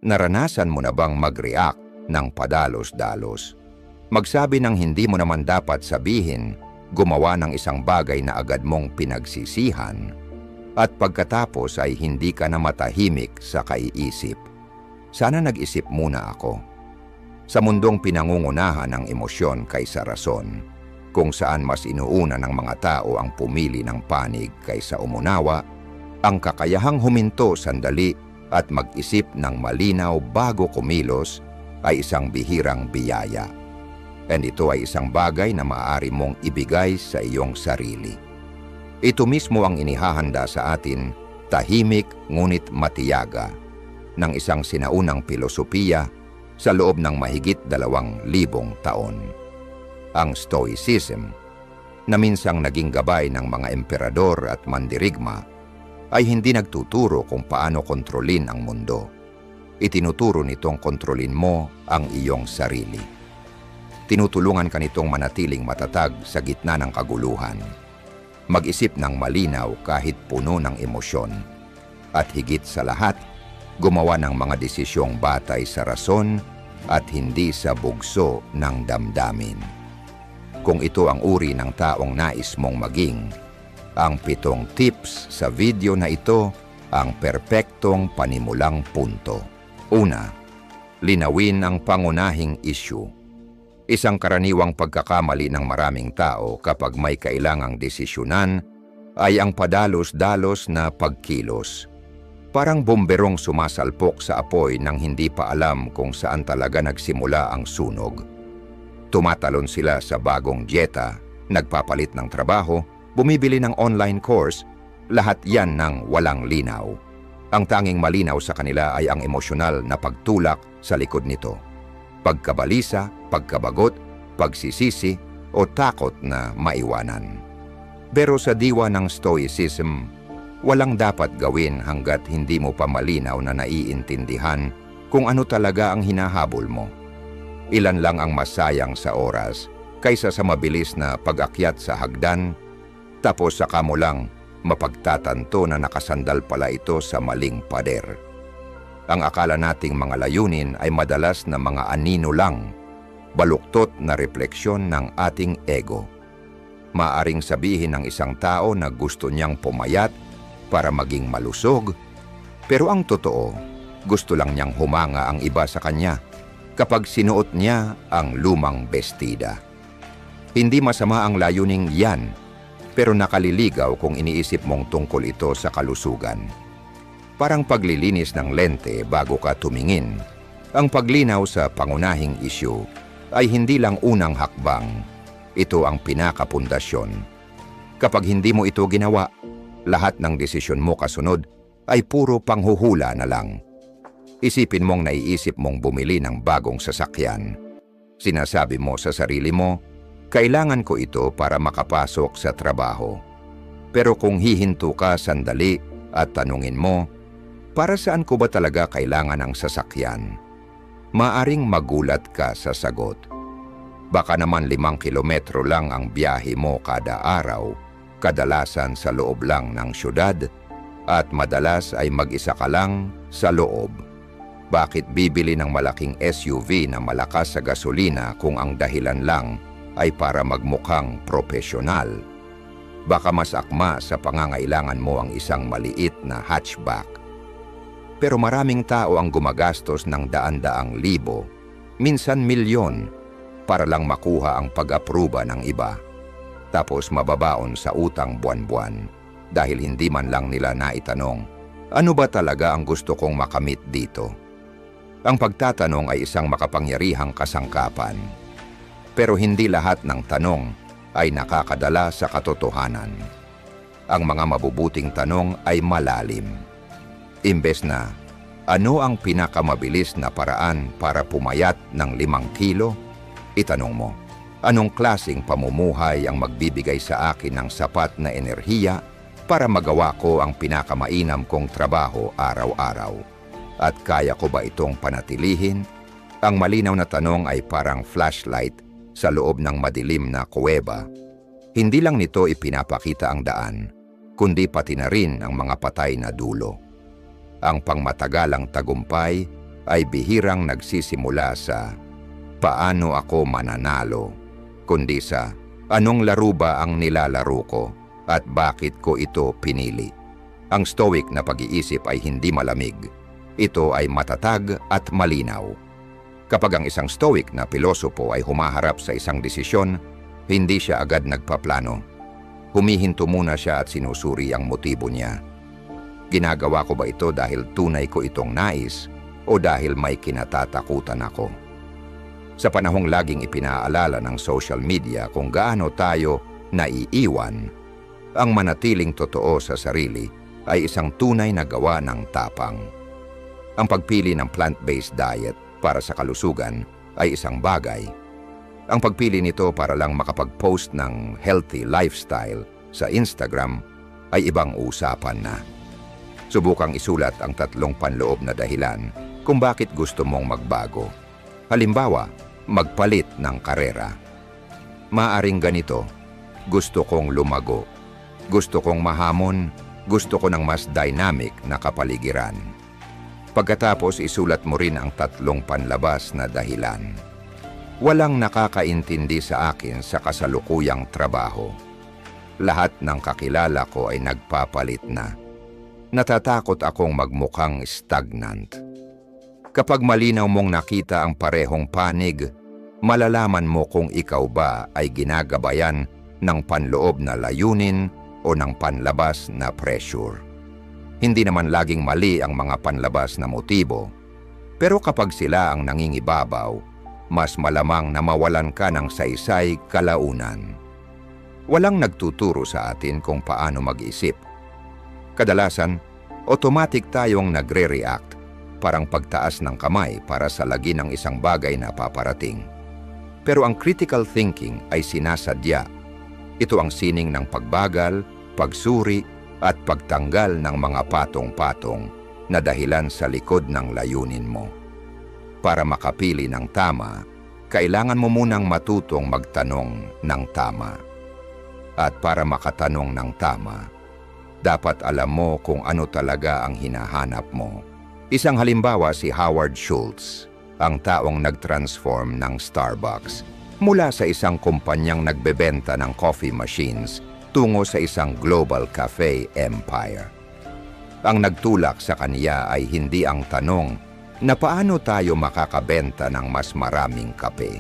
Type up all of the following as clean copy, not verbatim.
Naranasan mo na bang mag-react ng padalos-dalos? Magsabi ng hindi mo naman dapat sabihin, gumawa ng isang bagay na agad mong pinagsisihan, at pagkatapos ay hindi ka na matahimik sa kaiisip. Sana nag-isip muna ako. Sa mundong pinangungunahan ng emosyon kaysa rason, kung saan mas inuuna ng mga tao ang pumili ng panig kaysa umunawa, ang kakayahang huminto sandali at mag-isip ng malinaw bago kumilos ay isang bihirang biyaya. And ito ay isang bagay na maaari mong ibigay sa iyong sarili. Ito mismo ang inihahanda sa atin, tahimik ngunit matiyaga, ng isang sinaunang filosofiya sa loob ng mahigit 2,000 taon. Ang Stoicism, na minsang naging gabay ng mga emperador at mandirigma, ay hindi nagtuturo kung paano kontrolin ang mundo. Itinuturo nitong kontrolin mo ang iyong sarili. Tinutulungan ka nitong manatiling matatag sa gitna ng kaguluhan. Mag-isip ng malinaw kahit puno ng emosyon. At higit sa lahat, gumawa ng mga desisyong batay sa rason at hindi sa bugso ng damdamin. Kung ito ang uri ng taong nais mong maging, ang 7 tips sa video na ito ang perpektong panimulang punto. Una, linawin ang pangunahing issue. Isang karaniwang pagkakamali ng maraming tao kapag may kailangang desisyonan ay ang padalos-dalos na pagkilos. Parang bomberong sumasalpok sa apoy nang hindi pa alam kung saan talaga nagsimula ang sunog. Tumatalon sila sa bagong dieta, nagpapalit ng trabaho, bumibili ng online course, lahat yan ng walang linaw. Ang tanging malinaw sa kanila ay ang emosyonal na pagtulak sa likod nito. Pagkabalisa, pagkabagot, pagsisisi o takot na maiwanan. Pero sa diwa ng Stoicism, walang dapat gawin hanggat hindi mo pa malinaw na naiintindihan kung ano talaga ang hinahabol mo. Ilan lang ang masayang sa oras kaysa sa mabilis na pag-akyat sa hagdan, tapos saka mo lang mapagtatanto na nakasandal pala ito sa maling pader. Ang akala nating mga layunin ay madalas na mga anino lang, baluktot na refleksyon ng ating ego. Maaring sabihin ng isang tao na gusto niyang pumayat para maging malusog, pero ang totoo, gusto lang niyang humanga ang iba sa kanya kapag sinuot niya ang lumang bestida. Hindi masama ang layuning yan, pero nakaliligaw kung iniisip mong tungkol ito sa kalusugan. Parang paglilinis ng lente bago ka tumingin, ang paglinaw sa pangunahing issue ay hindi lang unang hakbang, ito ang pinakapundasyon. Kapag hindi mo ito ginawa, lahat ng desisyon mo kasunod ay puro panghuhula na lang. Isipin mong naiisip mong bumili ng bagong sasakyan. Sinasabi mo sa sarili mo, kailangan ko ito para makapasok sa trabaho. Pero kung hihinto ka sandali at tanungin mo, para saan ko ba talaga kailangan ang sasakyan? Maaring magulat ka sa sagot. Baka naman 5 kilometro lang ang biyahe mo kada araw, kadalasan sa loob lang ng syudad, at madalas ay mag-isa ka lang sa loob. Bakit bibili ng malaking SUV na malakas sa gasolina kung ang dahilan lang ay para magmukhang propesyonal? Baka mas akma sa pangangailangan mo ang isang maliit na hatchback. Pero maraming tao ang gumagastos ng daan-daang libo, minsan milyon, para lang makuha ang pag-apruba ng iba. Tapos mababaon sa utang buwan-buwan dahil hindi man lang nila naitanong, ano ba talaga ang gusto kong makamit dito? Ang pagtatanong ay isang makapangyarihang kasangkapan. Pero hindi lahat ng tanong ay nakakadala sa katotohanan. Ang mga mabubuting tanong ay malalim. Imbes na, ano ang pinakamabilis na paraan para pumayat ng 5 kilo? Itanong mo, anong klaseng pamumuhay ang magbibigay sa akin ng sapat na enerhiya para magawa ko ang pinakamainam kong trabaho araw-araw? At kaya ko ba itong panatilihin? Ang malinaw na tanong ay parang flashlight sa loob ng madilim na kuweba. Hindi lang nito ipinapakita ang daan, kundi pati na rin ang mga patay na dulo. Ang pangmatagalang tagumpay ay bihirang nagsisimula sa paano ako mananalo, kundi sa anong laro ba ang nilalaro ko at bakit ko ito pinili. Ang Stoic na pag-iisip ay hindi malamig. Ito ay matatag at malinaw. Kapag ang isang Stoic na pilosopo ay humaharap sa isang desisyon, hindi siya agad nagpaplano. Humihinto muna siya at sinusuri ang motibo niya. Ginagawa ko ba ito dahil tunay ko itong nais o dahil may kinatatakutan ako? Sa panahong laging ipinaalala ng social media kung gaano tayo naiiwan, ang manatiling totoo sa sarili ay isang tunay na gawa ng tapang. Ang pagpili ng plant-based diet para sa kalusugan ay isang bagay. Ang pagpili nito para lang makapag-post ng healthy lifestyle sa Instagram ay ibang usapan na. Subukang isulat ang 3 panloob na dahilan kung bakit gusto mong magbago. Halimbawa, magpalit ng karera. Maaring ganito, gusto kong lumago. Gusto kong mahamon. Gusto ko ng mas dynamic na kapaligiran. Pagkatapos isulat mo rin ang 3 panlabas na dahilan. Walang nakakaintindi sa akin sa kasalukuyang trabaho. Lahat ng kakilala ko ay nagpapalit na. Natatakot akong magmukhang stagnant. Kapag malinaw mong nakita ang parehong panig, malalaman mo kung ikaw ba ay ginagabayan ng panloob na layunin o ng panlabas na pressure. Hindi naman laging mali ang mga panlabas na motibo, pero kapag sila ang nangingibabaw, mas malamang na mawalan ka ng saysay kalaunan. Walang nagtuturo sa atin kung paano mag-isip. Kadalasan, automatic tayong nagre-react, parang pagtaas ng kamay para sa lagi ng isang bagay na paparating. Pero ang critical thinking ay sinasadya. Ito ang sining ng pagbagal, pagsuri, at pagtanggal ng mga patong-patong na dahilan sa likod ng layunin mo. Para makapili ng tama, kailangan mo munang matutong magtanong ng tama. At para makatanong ng tama, dapat alam mo kung ano talaga ang hinahanap mo. Isang halimbawa si Howard Schultz, ang taong nag-transform ng Starbucks mula sa isang kumpanyang nagbebenta ng coffee machines tungo sa isang global cafe empire. Ang nagtulak sa kaniya ay hindi ang tanong na paano tayo makakabenta ng mas maraming kape,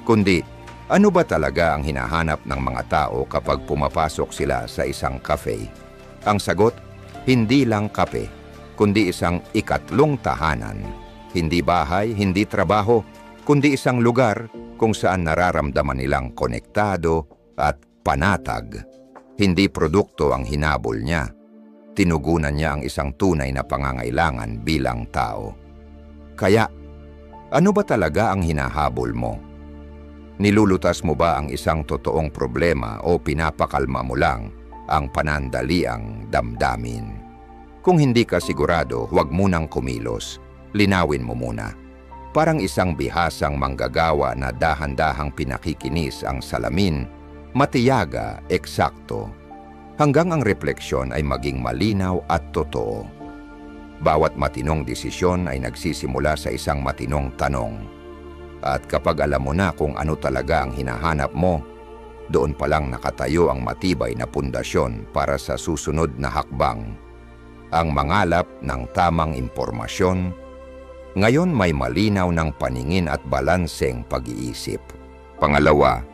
kundi ano ba talaga ang hinahanap ng mga tao kapag pumapasok sila sa isang cafe? Ang sagot, hindi lang kape, kundi isang ikatlong tahanan. Hindi bahay, hindi trabaho, kundi isang lugar kung saan nararamdaman nilang konektado at panatag. Hindi produkto ang hinabol niya. Tinugunan niya ang isang tunay na pangangailangan bilang tao. Kaya, ano ba talaga ang hinahabol mo? Nilulutas mo ba ang isang totoong problema o pinapakalma mo lang ang panandaliang damdamin? Kung hindi ka sigurado, huwag munang kumilos. Linawin mo muna. Parang isang bihasang manggagawa na dahan-dahang pinakikinis ang salamin, matiyaga, eksakto, hanggang ang refleksyon ay maging malinaw at totoo. Bawat matinong desisyon ay nagsisimula sa isang matinong tanong. At kapag alam mo na kung ano talaga ang hinahanap mo, doon pa lang nakatayo ang matibay na pundasyon para sa susunod na hakbang. Ang mangalap ng tamang impormasyon, ngayon may malinaw ng paningin at balanseng pag-iisip. Pangalawa,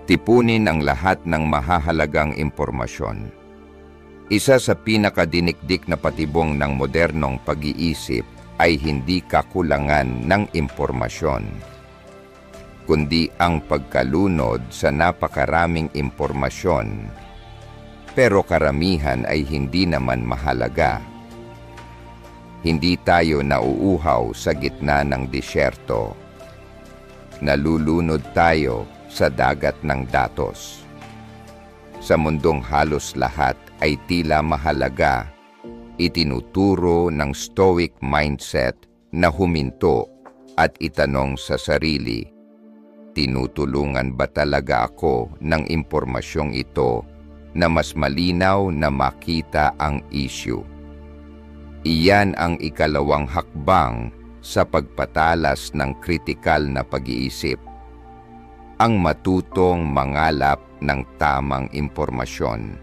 tipunin ang lahat ng mahahalagang impormasyon. Isa sa pinakadinikdik na patibong ng modernong pag-iisip ay hindi kakulangan ng impormasyon, kundi ang pagkalunod sa napakaraming impormasyon, pero karamihan ay hindi naman mahalaga. Hindi tayo nauuhaw sa gitna ng disyerto. Nalulunod tayo sa dagat ng datos. Sa mundong halos lahat ay tila mahalaga, itinuturo ng Stoic mindset na huminto at itanong sa sarili, tinutulungan ba talaga ako ng impormasyong ito na mas malinaw na makita ang issue? Iyan ang ikalawang hakbang sa pagpatalas ng kritikal na pag-iisip. Ang matutong mangalap ng tamang impormasyon.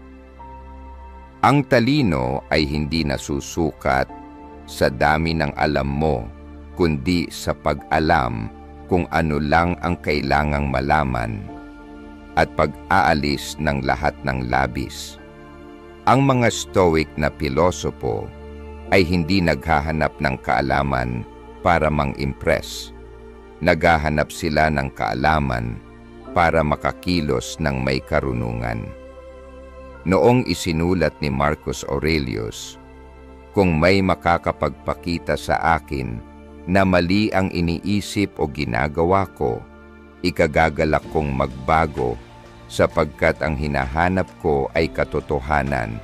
Ang talino ay hindi nasusukat sa dami ng alam mo, kundi sa pag-alam kung ano lang ang kailangang malaman at pag-aalis ng lahat ng labis. Ang mga Stoic na pilosopo ay hindi naghahanap ng kaalaman para mang-impress. Naghahanap sila ng kaalaman para makakilos ng may karunungan. Noong isinulat ni Marcus Aurelius, "Kung may makakapagpakita sa akin na mali ang iniisip o ginagawa ko, ikagagalak kong magbago sapagkat ang hinahanap ko ay katotohanan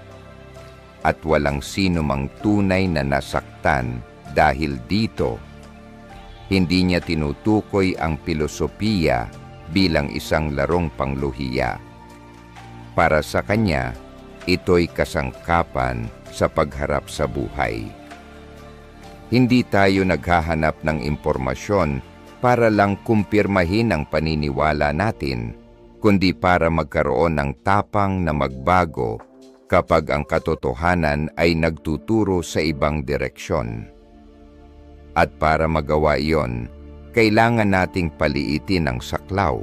at walang sino mang tunay na nasaktan dahil dito." Hindi niya tinutukoy ang filosofiya bilang isang larong pangluhiya. Para sa kanya, ito'y kasangkapan sa pagharap sa buhay. Hindi tayo naghahanap ng impormasyon para lang kumpirmahin ang paniniwala natin, kundi para magkaroon ng tapang na magbago kapag ang katotohanan ay nagtuturo sa ibang direksyon. At para magawa iyon, kailangan nating paliitin ang saklaw.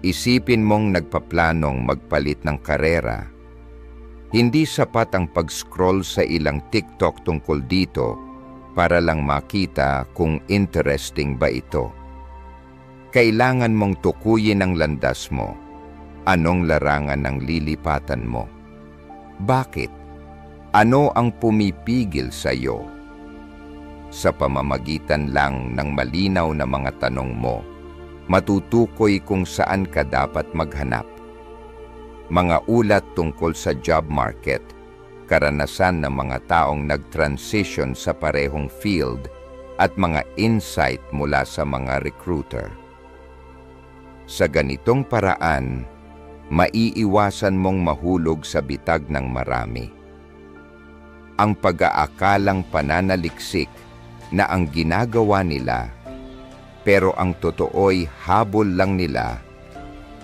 Isipin mong nagpaplanong magpalit ng karera. Hindi sapat ang pag-scroll sa ilang TikTok tungkol dito para lang makita kung interesting ba ito. Kailangan mong tukuyin ang landas mo. Anong larangan ng lilipatan mo? Bakit? Ano ang pumipigil sa iyo? Sa pamamagitan lang ng malinaw na mga tanong mo, matutukoy kung saan ka dapat maghanap. Mga ulat tungkol sa job market, karanasan ng mga taong nag-transition sa parehong field, at mga insight mula sa mga recruiter. Sa ganitong paraan, maiiwasan mong mahulog sa bitag ng marami. Ang pag-aakalang pananaliksik na ang ginagawa nila, pero ang totoo'y habol lang nila,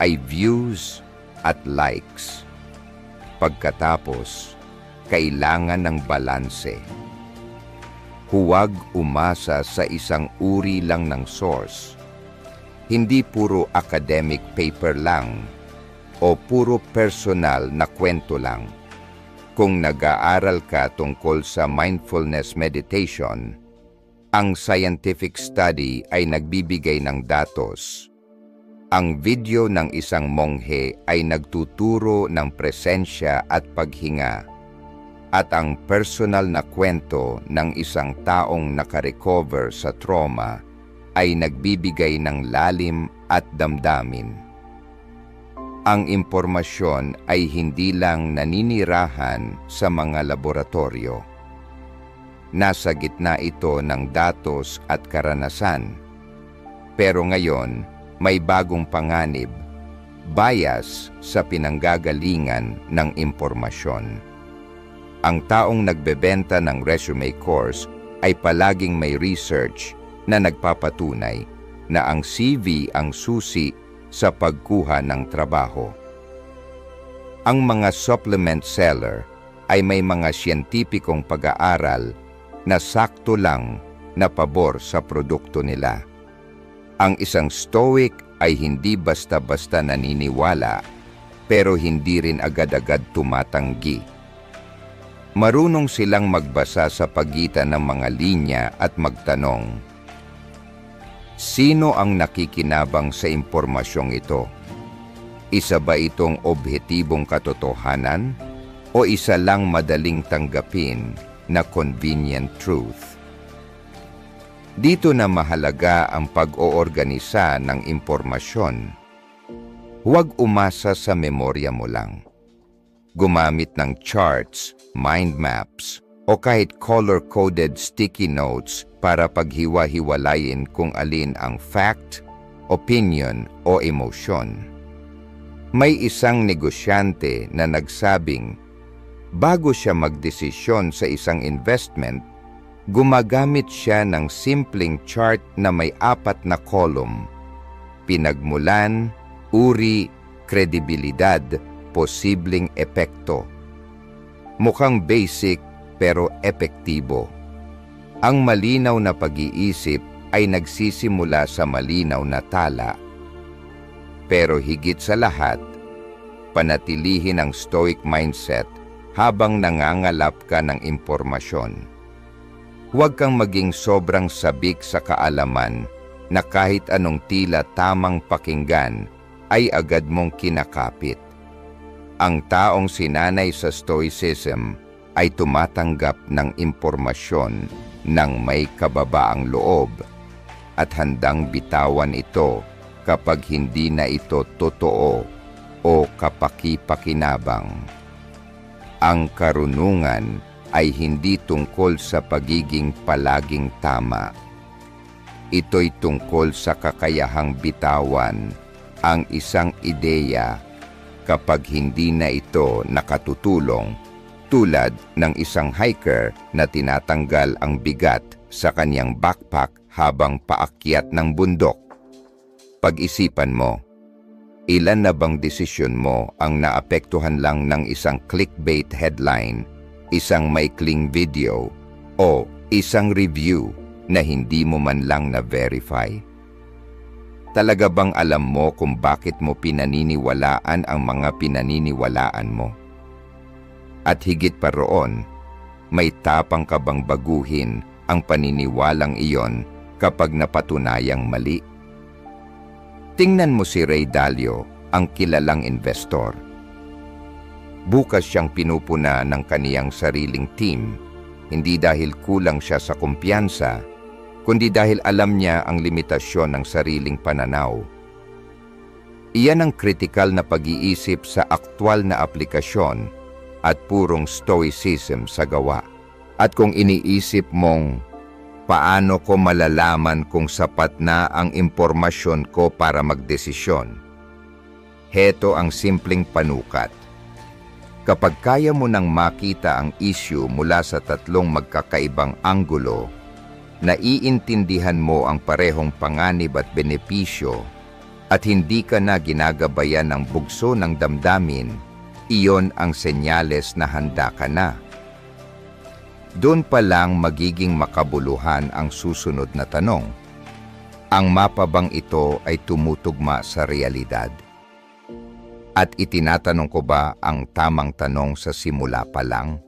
ay views at likes. Pagkatapos, kailangan ng balanse. Huwag umasa sa isang uri lang ng source. Hindi puro academic paper lang o puro personal na kwento lang. Kung nag-aaral ka tungkol sa mindfulness meditation, ang scientific study ay nagbibigay ng datos. Ang video ng isang monghe ay nagtuturo ng presensya at paghinga. At ang personal na kwento ng isang taong nakarecover sa trauma ay nagbibigay ng lalim at damdamin. Ang impormasyon ay hindi lang naninirahan sa mga laboratorio. Nasa gitna ito ng datos at karanasan. Pero ngayon, may bagong panganib, bias sa pinanggagalingan ng impormasyon. Ang taong nagbebenta ng resume course ay palaging may research na nagpapatunay na ang CV ang susi sa pagkuha ng trabaho. Ang mga supplement seller ay may mga siyentipikong pag-aaral na sakto lang na pabor sa produkto nila. Ang isang Stoic ay hindi basta-basta naniniwala, pero hindi rin agad-agad tumatanggi. Marunong silang magbasa sa pagitan ng mga linya at magtanong, sino ang nakikinabang sa impormasyong ito? Isa ba itong objetibong katotohanan o isa lang madaling tanggapin na convenient truth? Dito na mahalaga ang pag-oorganisa ng impormasyon. Huwag umasa sa memorya mo lang. Gumamit ng charts, mind maps, o kahit color-coded sticky notes para paghiwa-hiwalayin kung alin ang fact, opinion, o emosyon. May isang negosyante na nagsabing, bago siya magdesisyon sa isang investment, Gumagamit siya ng simpleng chart na may 4 na column: pinagmulan, uri, kredibilidad, posibleng epekto. Mukhang basic pero epektibo. Ang malinaw na pag-iisip ay nagsisimula sa malinaw na tala. Pero higit sa lahat, panatilihin ang stoic mindset habang nangangalap ka ng impormasyon. Huwag kang maging sobrang sabik sa kaalaman na kahit anong tila tamang pakinggan ay agad mong kinakapit. Ang taong sinanay sa stoicism ay tumatanggap ng impormasyon ng may kababaang loob at handang bitawan ito kapag hindi na ito totoo o kapaki-pakinabang. Ang karunungan ay hindi tungkol sa pagiging palaging tama. Ito'y tungkol sa kakayahang bitawan ang isang ideya kapag hindi na ito nakatutulong, tulad ng isang hiker na tinatanggal ang bigat sa kanyang backpack habang paakyat ng bundok. Pag-isipan mo, ilan na bang desisyon mo ang naapektuhan lang ng isang clickbait headline, isang maikling video, o isang review na hindi mo man lang na-verify? Talaga bang alam mo kung bakit mo pinaniniwalaan ang mga pinaniniwalaan mo? At higit pa roon, may tapang ka bang baguhin ang paniniwalang iyon kapag napatunayang mali? Tingnan mo si Ray Dalio, ang kilalang investor. Bukas siyang pinupuna ng kaniyang sariling team, hindi dahil kulang siya sa kumpiyansa, kundi dahil alam niya ang limitasyon ng sariling pananaw. Iyan ang kritikal na pag-iisip sa aktwal na aplikasyon at purong stoicism sa gawa. At kung iniisip mong, paano ko malalaman kung sapat na ang impormasyon ko para magdesisyon? Heto ang simpleng panukat. Kapag kaya mo nang makita ang issue mula sa 3 magkakaibang anggulo, naiintindihan mo ang parehong panganib at benepisyo, at hindi ka na ginagabayan ng bugso ng damdamin, iyon ang senyales na handa ka na. Doon pa lang magiging makabuluhan ang susunod na tanong. Ang mapa bang ito ay tumutugma sa realidad? At itinatanong ko ba ang tamang tanong sa simula pa lang?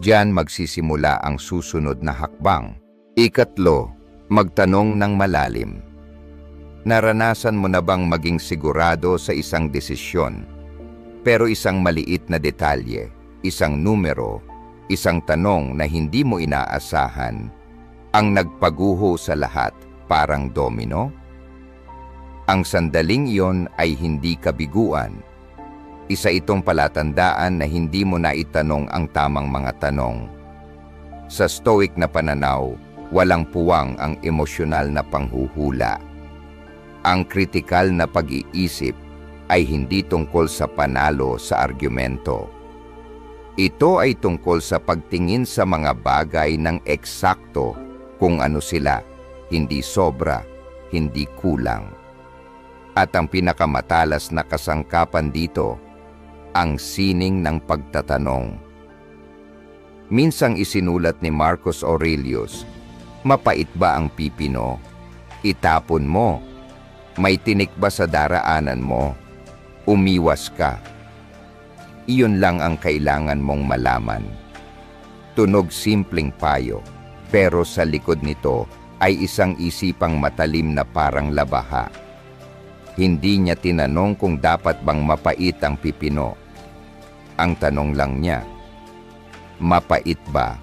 Diyan magsisimula ang susunod na hakbang. 3, magtanong ng malalim. Naranasan mo na bang maging sigurado sa isang desisyon, pero isang maliit na detalye, isang numero, isang tanong na hindi mo inaasahan, ang nagpaguho sa lahat, parang domino? Ang sandaling iyon ay hindi kabiguan. Isa itong palatandaan na hindi mo na itanong ang tamang mga tanong. Sa stoic na pananaw, walang puwang ang emosyonal na panghuhula. Ang kritikal na pag-iisip ay hindi tungkol sa panalo sa argumento. Ito ay tungkol sa pagtingin sa mga bagay ng eksakto kung ano sila, hindi sobra, hindi kulang. At ang pinakamatalas na kasangkapan dito, ang sining ng pagtatanong. Minsang isinulat ni Marcus Aurelius, mapait ba ang pipino? Itapon mo. May tinik ba sa daraanan mo? Umiwas ka. Iyon lang ang kailangan mong malaman. Tunog simpleng payo, pero sa likod nito ay isang isipang matalim na parang labaha. Hindi niya tinanong kung dapat bang mapait ang pipino. Ang tanong lang niya, mapait ba?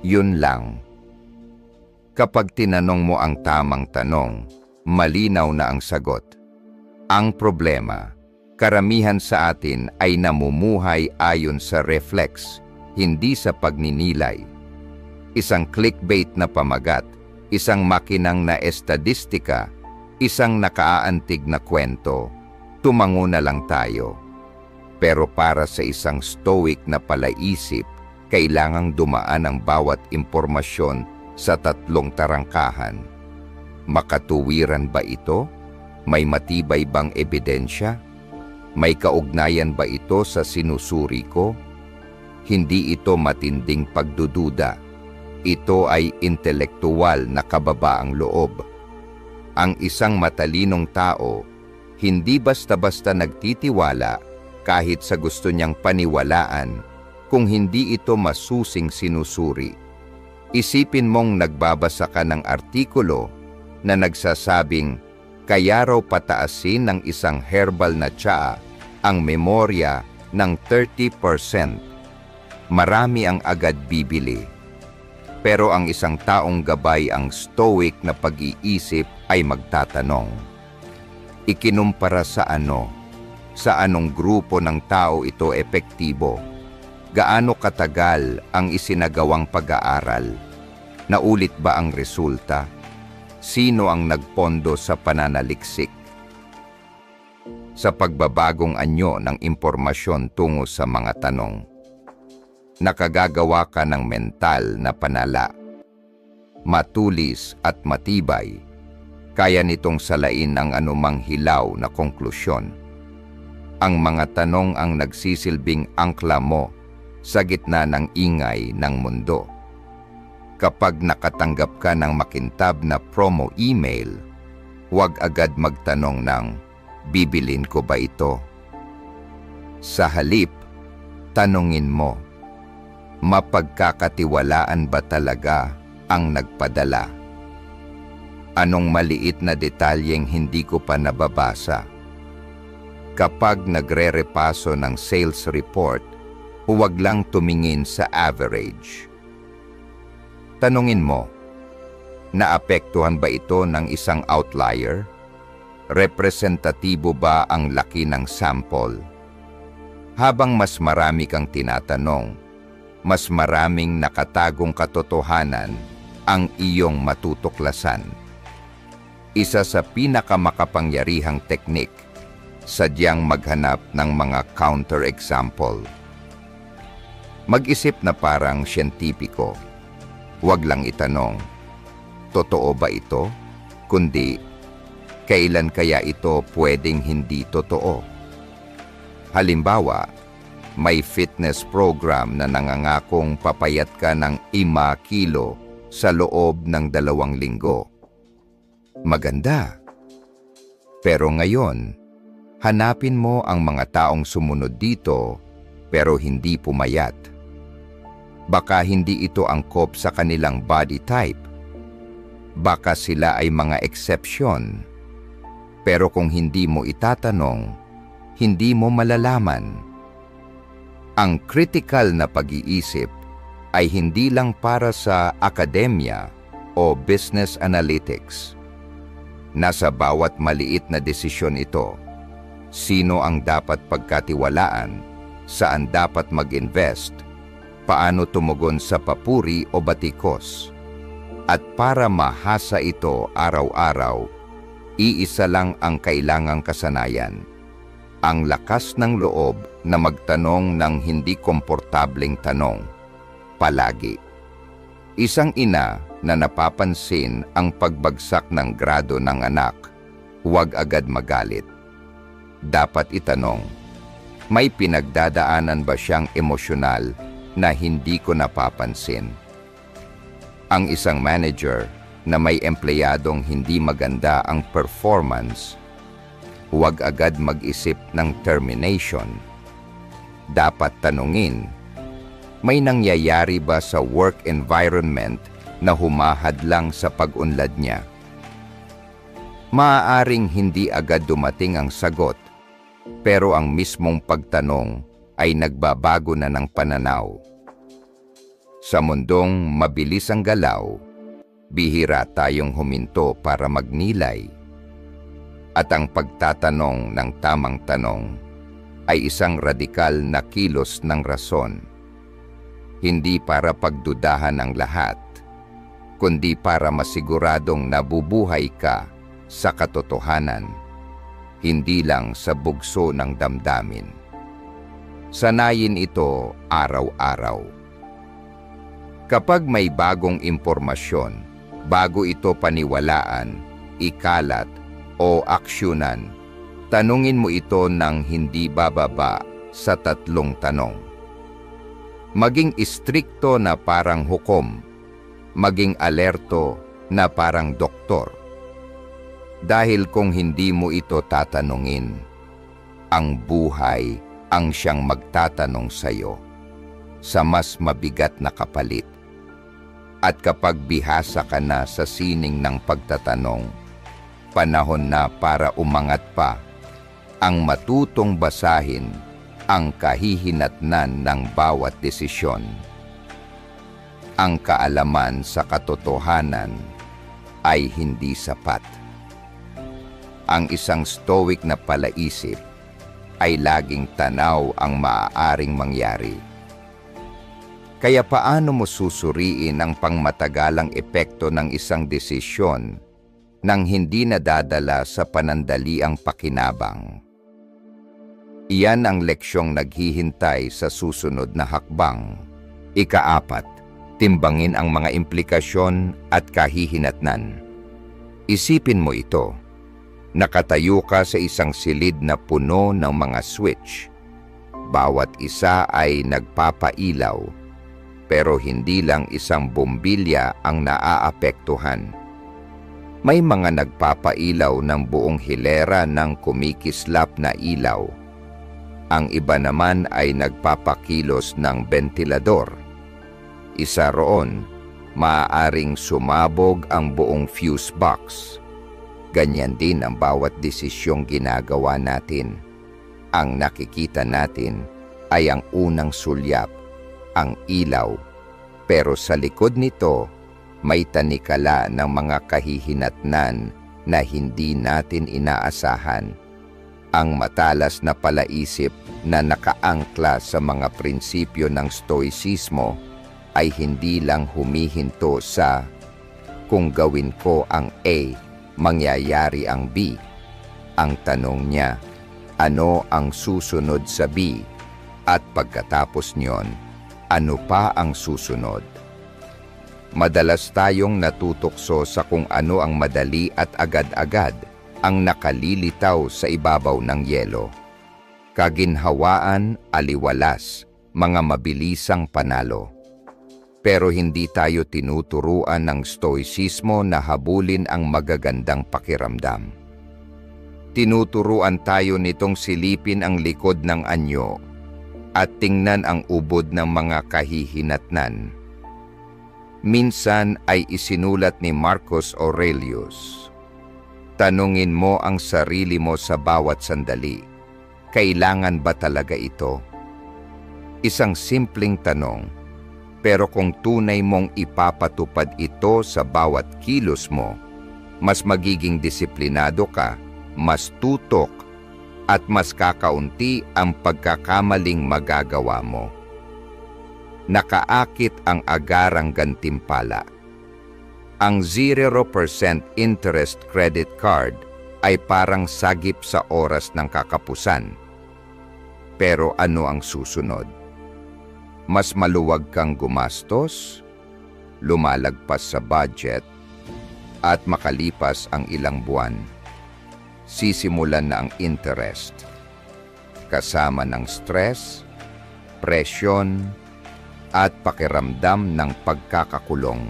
Yun lang. Kapag tinanong mo ang tamang tanong, malinaw na ang sagot. Ang problema, karamihan sa atin ay namumuhay ayon sa reflex, hindi sa pagninilay. Isang clickbait na pamagat, isang makinang na estadistika, isang nakaaantig na kwento, tumango na lang tayo. Pero para sa isang stoic na palaisip, kailangang dumaan ang bawat impormasyon sa 3 tarangkahan. Makatuwiran ba ito? May matibay bang ebidensya? May kaugnayan ba ito sa sinusuri ko? Hindi ito matinding pagdududa. Ito ay intelektuwal na kababaang loob. Ang isang matalinong tao, hindi basta-basta nagtitiwala kahit sa gusto niyang paniwalaan kung hindi ito masusing sinusuri. Isipin mong nagbabasa ka ng artikulo na nagsasabing kaya raw pataasin ng isang herbal na tsaa ang memorya ng 30%. Marami ang agad bibili. Pero ang isang taong gabay ang stoic na pag-iisip ay magtatanong, ikinumpara sa ano? Sa anong grupo ng tao ito epektibo? Gaano katagal ang isinagawang pag-aaral? Naulit ba ang resulta? Sino ang nagpondo sa pananaliksik? Sa pagbabagong anyo ng impormasyon tungo sa mga tanong, nakagagawa ka ng mental na panala. Matulis at matibay, kaya nitong salain ang anumang hilaw na konklusyon. Ang mga tanong ang nagsisilbing angkla mo sa gitna ng ingay ng mundo. Kapag nakatanggap ka ng makintab na promo email, huwag agad magtanong ng, bibilin ko ba ito? Sa halip, tanungin mo, mapagkakatiwalaan ba talaga ang nagpadala? Anong maliit na detalyeng hindi ko pa nababasa? Kapag nagre-repaso ng sales report, huwag lang tumingin sa average. Tanungin mo, naapektuhan ba ito ng isang outlier? Representatibo ba ang laki ng sample? Habang mas marami kang tinatanong, mas maraming nakatagong katotohanan ang iyong matutuklasan. Isa sa pinakamakapangyarihang teknik, sadyang maghanap ng mga counter-example. Mag-isip na parang siyentipiko. Huwag lang itanong, totoo ba ito? Kundi, kailan kaya ito pwedeng hindi totoo? Halimbawa, may fitness program na nangangakong papayat ka ng 5 kilo sa loob ng 2 linggo. Maganda. Pero ngayon, hanapin mo ang mga taong sumunod dito pero hindi pumayat. Baka hindi ito angkop sa kanilang body type. Baka sila ay mga eksepsyon. Pero kung hindi mo itatanong, hindi mo malalaman. Ang critical na pag-iisip ay hindi lang para sa akademya o business analytics. Nasa bawat maliit na desisyon ito. Sino ang dapat pagkatiwalaan? Saan dapat mag-invest? Paano tumugon sa papuri o batikos? At para mahasa ito araw-araw, iisa lang ang kailangang kasanayan. Ang lakas ng loob na magtanong ng hindi komportableng tanong. Palagi. Isang ina na napapansin ang pagbagsak ng grado ng anak, huwag agad magalit. Dapat itanong, may pinagdadaanan ba siyang emosyonal na hindi ko napapansin? Ang isang manager na may empleyadong hindi maganda ang performance, huwag agad mag-isip ng termination. Dapat tanungin, may nangyayari ba sa work environment na humahadlang sa pag-unlad niya? Maaaring hindi agad dumating ang sagot, pero ang mismong pagtanong ay nagbabago na ng pananaw. Sa mundong mabilis ang galaw, bihira tayong huminto para magnilay. At ang pagtatanong ng tamang tanong ay isang radikal na kilos ng rason. Hindi para pagdudahan ang lahat, kundi para masiguradong nabubuhay ka sa katotohanan, hindi lang sa bugso ng damdamin. Sanayin ito araw-araw. Kapag may bagong impormasyon, bago ito paniwalaan, ikalat o aksyonan, tanungin mo ito ng hindi bababa sa 3 tanong. Maging istrikto na parang hukom, maging alerto na parang doktor. Dahil kung hindi mo ito tatanungin, ang buhay ang siyang magtatanong sa iyo sa mas mabigat na kapalit. At kapag bihasa ka na sa sining ng pagtatanong, panahon na para umangat pa, ang matutong basahin ang kahihinatnan ng bawat desisyon. Ang kaalaman sa katotohanan ay hindi sapat. Ang isang stoic na palaisip ay laging tanaw ang maaaring mangyari. Kaya paano mo susuriin ang pangmatagalang epekto ng isang desisyon nang hindi nadadala sa panandaliang pakinabang? Iyan ang leksyong naghihintay sa susunod na hakbang. Ika-4, timbangin ang mga implikasyon at kahihinatnan. Isipin mo ito. Nakatayo ka sa isang silid na puno ng mga switch. Bawat isa ay nagpapailaw, pero hindi lang isang bombilya ang naaapektuhan. May mga nagpapailaw ng buong hilera ng kumikislap na ilaw. Ang iba naman ay nagpapakilos ng bentilador. Isa roon, maaaring sumabog ang buong fuse box. Ganyan din ang bawat desisyong ginagawa natin. Ang nakikita natin ay ang unang sulyap, ang ilaw, pero sa likod nito may tanikala ng mga kahihinatnan na hindi natin inaasahan. Ang matalas na palaisip na nakaangkla sa mga prinsipyo ng stoicismo ay hindi lang humihinto sa kung gawin ko ang A, mangyayari ang B. Ang tanong niya, ano ang susunod sa B? At pagkatapos niyon, ano pa ang susunod? Madalas tayong natutokso sa kung ano ang madali at agad-agad ang nakalilitaw sa ibabaw ng yelo. Kaginhawaan, aliwalas, mga mabilisang panalo. Pero hindi tayo tinuturuan ng stoicismo na habulin ang magagandang pakiramdam. Tinuturuan tayo nitong silipin ang likod ng anyo at tingnan ang ubod ng mga kahihinatnan. Minsan ay isinulat ni Marcus Aurelius, tanungin mo ang sarili mo sa bawat sandali, kailangan ba talaga ito? Isang simpleng tanong, pero kung tunay mong ipapatupad ito sa bawat kilos mo, mas magiging disiplinado ka, mas tutok, at mas kakaunti ang pagkakamaling magagawa mo. Nakaakit ang agarang gantimpala. Ang 0% interest credit card ay parang sagip sa oras ng kakapusan. Pero ano ang susunod? Mas maluwag kang gumastos, lumalagpas sa budget, at makalipas ang ilang buwan, sisimulan na ang interest, kasama ng stress, presyon, at pakiramdam ng pagkakakulong.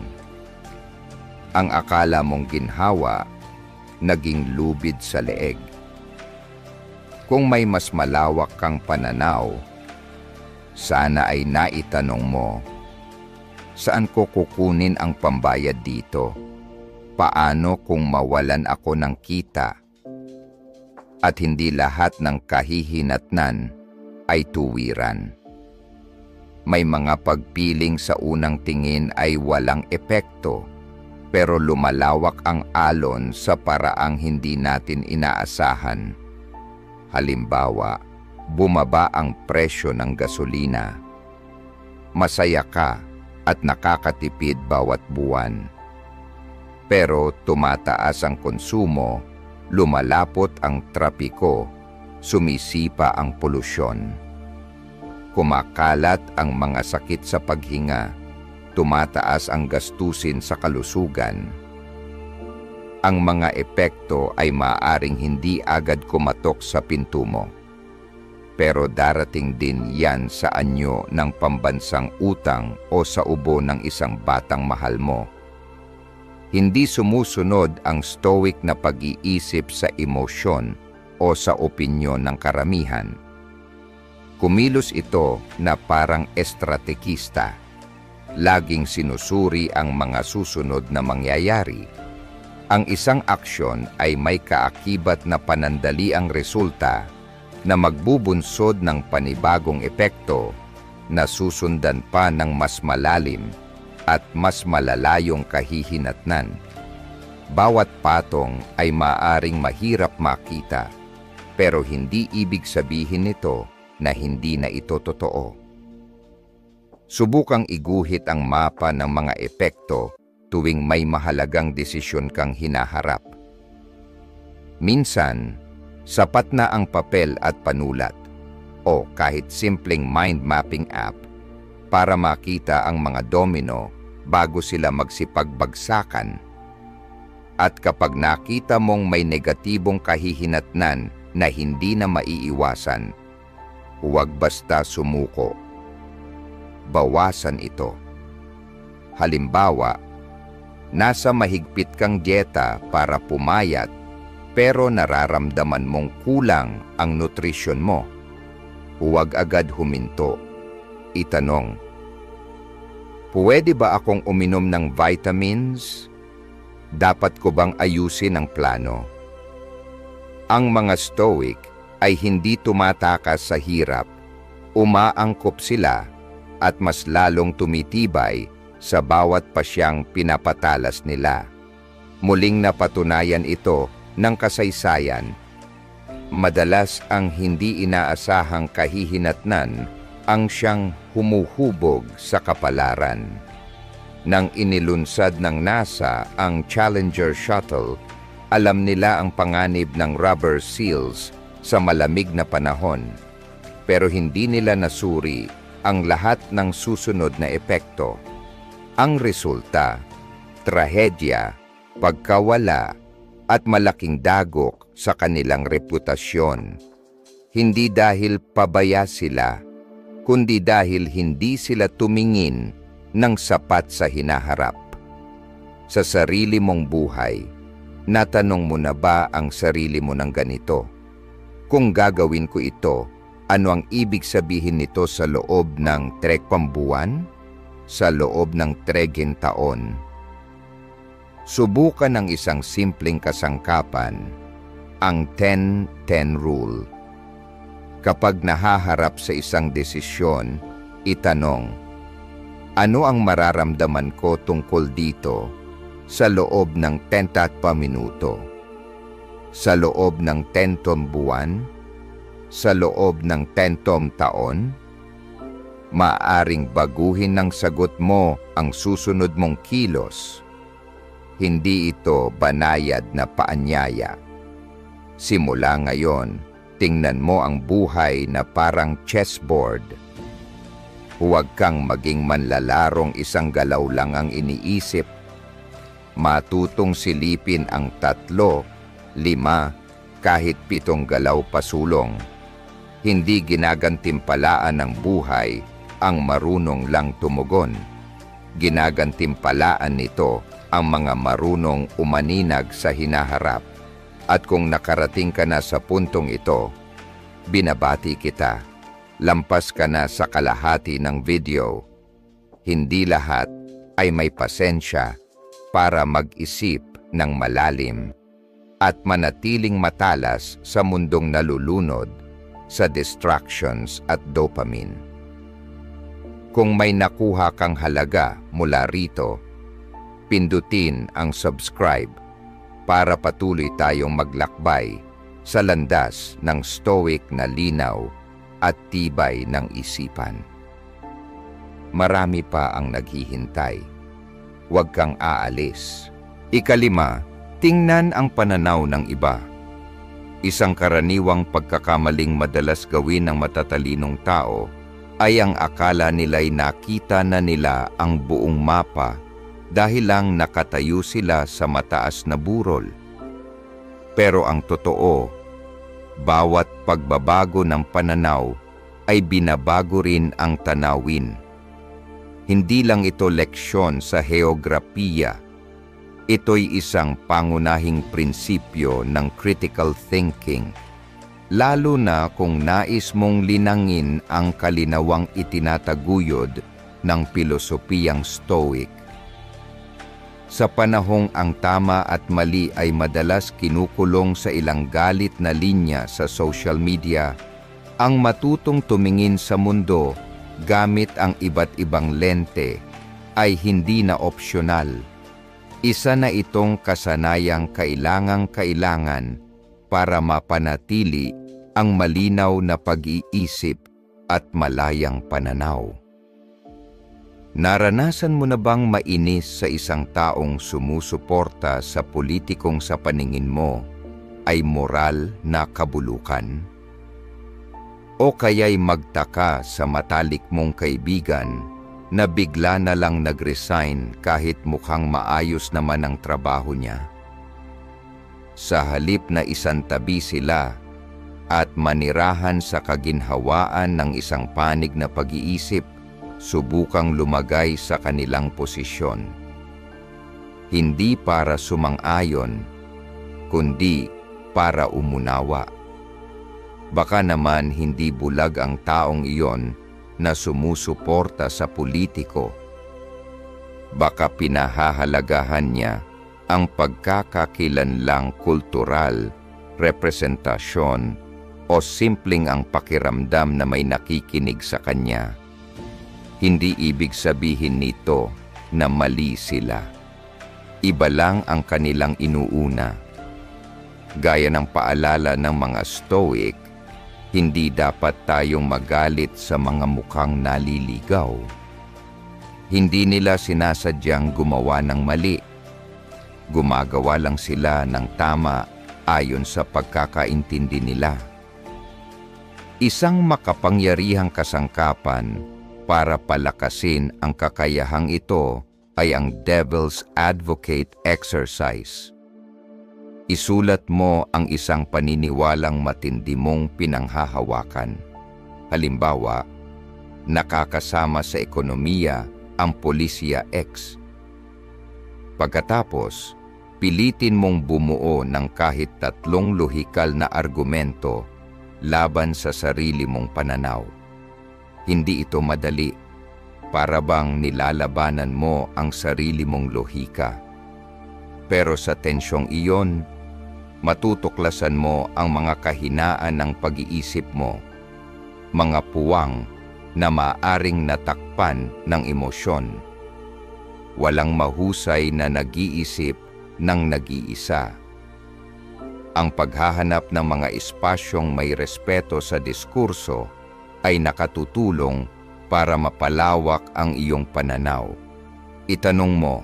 Ang akala mong ginhawa, naging lubid sa leeg. Kung may mas malawak kang pananaw, sana ay naitanong mo, saan ko kukunin ang pambayad dito? Paano kung mawalan ako ng kita? At hindi lahat ng kahihinatnan ay tuwiran. May mga pagpiling sa unang tingin ay walang epekto, pero lumalawak ang alon sa paraang hindi natin inaasahan. Halimbawa, bumaba ang presyo ng gasolina. Masaya ka at nakakatipid bawat buwan. Pero tumataas ang konsumo, lumalapot ang trapiko, sumisipa ang polusyon. Kumakalat ang mga sakit sa paghinga, tumataas ang gastusin sa kalusugan. Ang mga epekto ay maaaring hindi agad kumatok sa pinto mo. Pero darating din yan sa anyo ng pambansang utang o sa ubo ng isang batang mahal mo. Hindi sumusunod ang stoic na pag-iisip sa emosyon o sa opinyon ng karamihan. Kumilos ito na parang estrategista. Laging sinusuri ang mga susunod na mangyayari. Ang isang aksyon ay may kaakibat na panandaliang resulta na magbubunsod ng panibagong epekto na susundan pa ng mas malalim at mas malalayong kahihinatnan. Bawat patong ay maaring mahirap makita, pero hindi ibig sabihin nito na hindi na ito totoo. Subukang iguhit ang mapa ng mga epekto tuwing may mahalagang desisyon kang hinaharap. Minsan, sapat na ang papel at panulat o kahit simpleng mind mapping app para makita ang mga domino bago sila magsipagbagsakan. At kapag nakita mong may negatibong kahihinatnan na hindi na maiiwasan, huwag basta sumuko. Bawasan ito. Halimbawa, nasa mahigpit kang dieta para pumayat pero nararamdaman mong kulang ang nutrisyon mo. Huwag agad huminto. Itanong, pwede ba akong uminom ng vitamins? Dapat ko bang ayusin ang plano? Ang mga stoic ay hindi tumatakas sa hirap. Umaangkop sila at mas lalong tumitibay sa bawat pasyang pinapatalas nila. Muling napatunayan ito ng kasaysayan. Madalas ang hindi inaasahang kahihinatnan ang siyang humuhubog sa kapalaran. Nang inilunsad ng NASA ang Challenger Shuttle, alam nila ang panganib ng rubber seals sa malamig na panahon, pero hindi nila nasuri ang lahat ng susunod na epekto. Ang resulta, trahedya, pagkawala, at malaking dagok sa kanilang reputasyon. Hindi dahil pabaya sila, kundi dahil hindi sila tumingin ng sapat sa hinaharap. Sa sarili mong buhay, natanong mo na ba ang sarili mo ng ganito? Kung gagawin ko ito, ano ang ibig sabihin nito sa loob ng 3 buwan? Sa loob ng 3 taon? Subukan ng isang simpleng kasangkapan, ang 10-10 rule. Kapag nahaharap sa isang desisyon, itanong, ano ang mararamdaman ko tungkol dito sa loob ng 10 minuto? Sa loob ng 10 buwan? Sa loob ng 10 taon? Maaring baguhin ng sagot mo ang susunod mong kilos. Hindi ito banayad na paanyaya. Simula ngayon, tingnan mo ang buhay na parang chessboard. Huwag kang maging manlalarong isang galaw lang ang iniisip. Matutong silipin ang 3, 5, kahit 7 galaw pasulong. Hindi ginagantimpalaan ng buhay ang marunong lang tumugon. Ginagantimpalaan nito ang mga marunong umaninag sa hinaharap. At kung nakarating ka na sa puntong ito, binabati kita. Lampas ka na sa kalahati ng video. Hindi lahat ay may pasensya para mag-isip ng malalim at manatiling matalas sa mundong nalulunod sa distractions at dopamine. Kung may nakuha kang halaga mula rito, pindutin ang subscribe para patuloy tayong maglakbay sa landas ng stoic na linaw at tibay ng isipan. Marami pa ang naghihintay. Huwag kang aalis. 5, tingnan ang pananaw ng iba. Isang karaniwang pagkakamaling madalas gawin ng matatalinong tao ay ang akala nila'y nakita na nila ang buong mapa dahil lang nakatayo sila sa mataas na burol. Pero ang totoo, bawat pagbabago ng pananaw ay binabago rin ang tanawin. Hindi lang ito leksyon sa heograpiya. Ito'y isang pangunahing prinsipyo ng critical thinking, lalo na kung nais mong linangin ang kalinawang itinataguyod ng pilosopiyang Stoic. Sa panahong ang tama at mali ay madalas kinukulong sa ilang galit na linya sa social media, ang matutong tumingin sa mundo gamit ang iba't ibang lente ay hindi na opsyonal. Isa na itong kasanayang kailangan para mapanatili ang malinaw na pag-iisip at malayang pananaw. Naranasan mo na bang mainis sa isang taong sumusuporta sa politikong sa paningin mo ay moral na kabulukan? O kaya'y magtaka sa matalik mong kaibigan na bigla na lang nag-resign kahit mukhang maayos naman ang trabaho niya? Sa halip na isantabi sila at manirahan sa kaginhawaan ng isang panig na pag-iisip, subukang lumagay sa kanilang posisyon. Hindi para sumang-ayon, kundi para umunawa. Baka naman hindi bulag ang taong iyon na sumusuporta sa politiko. Baka pinahahalagahan niya ang pagkakakilanlang kultural, representasyon, o simpleng ang pakiramdam na may nakikinig sa kanya. Hindi ibig sabihin nito na mali sila. Iba lang ang kanilang inuuna. Gaya ng paalala ng mga Stoic, hindi dapat tayong magalit sa mga mukhang naliligaw. Hindi nila sinasadyang gumawa ng mali. Gumagawa lang sila ng tama ayon sa pagkakaintindi nila. Isang makapangyarihang kasangkapan para palakasin ang kakayahang ito ay ang Devil's Advocate exercise. Isulat mo ang isang paniniwalang matindi mong pinanghahawakan. Halimbawa, nakakasama sa ekonomiya ang Polisiya X. Pagkatapos, pilitin mong bumuo ng kahit 3 lohikal na argumento laban sa sarili mong pananaw. Hindi ito madali, para bang nilalabanan mo ang sarili mong lohika. Pero sa tensyong iyon, matutuklasan mo ang mga kahinaan ng pag-iisip mo, mga puwang na maaaring natakpan ng emosyon. Walang mahusay na nag-iisip ng nag-iisa. Ang paghahanap ng mga espasyong may respeto sa diskurso ay nakatutulong para mapalawak ang iyong pananaw. Itanong mo,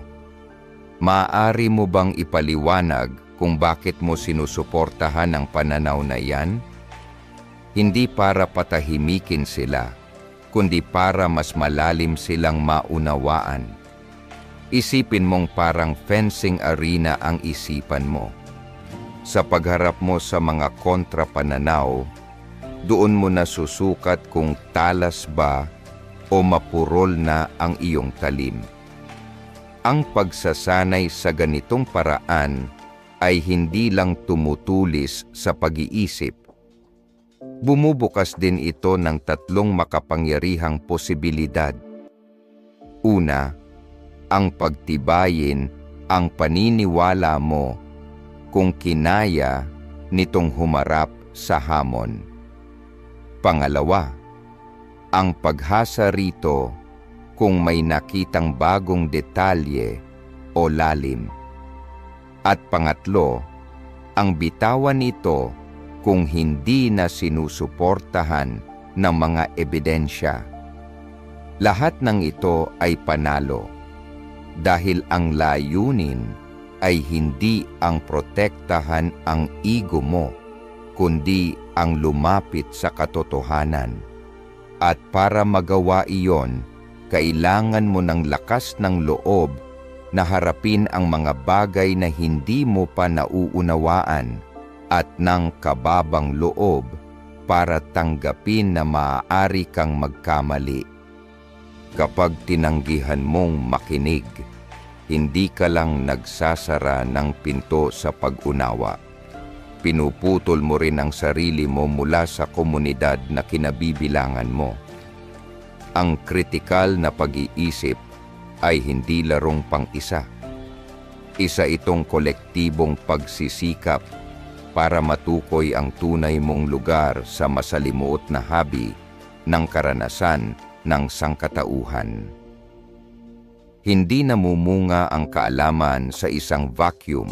maaari mo bang ipaliwanag kung bakit mo sinusuportahan ang pananaw na yan? Hindi para patahimikin sila, kundi para mas malalim silang maunawaan. Isipin mong parang fencing arena ang isipan mo. Sa pagharap mo sa mga kontrapananaw, doon mo na susukat kung talas ba o mapurol na ang iyong talim. Ang pagsasanay sa ganitong paraan ay hindi lang tumutulis sa pag-iisip. Bumubukas din ito ng 3 makapangyarihang posibilidad. Una, ang pagtibayin ang paniniwala mo kung kinaya nitong humarap sa hamon. Pangalawa, ang paghasa rito kung may nakitang bagong detalye o lalim. At pangatlo, ang bitawan nito kung hindi na sinusuportahan ng mga ebidensya. Lahat ng ito ay panalo dahil ang layunin ay hindi ang protektahan ang ego mo, kundi ang lumapit sa katotohanan. At para magawa iyon, kailangan mo ng lakas ng loob na harapin ang mga bagay na hindi mo pa nauunawaan at ng kababang loob para tanggapin na maaari kang magkamali. Kapag tinanggihan mong makinig, hindi ka lang nagsasara ng pinto sa pag-unawa. Pinuputol mo rin ang sarili mo mula sa komunidad na kinabibilangan mo. Ang kritikal na pag-iisip ay hindi larong pang-isa. Isa itong kolektibong pagsisikap para matukoy ang tunay mong lugar sa masalimuot na habi ng karanasan ng sangkatauhan. Hindi namumunga ang kaalaman sa isang vacuum.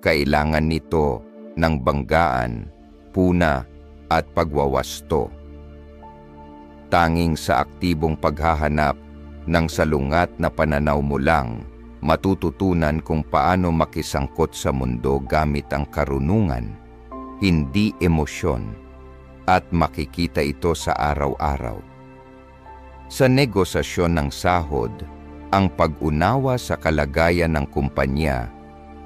Kailangan nito ng banggaan, puna at pagwawasto. Tanging sa aktibong paghahanap ng salungat na pananaw mo lang, matututunan kung paano makisangkot sa mundo gamit ang karunungan, hindi emosyon, at makikita ito sa araw-araw. Sa negosasyon ng sahod, ang pag-unawa sa kalagayan ng kumpanya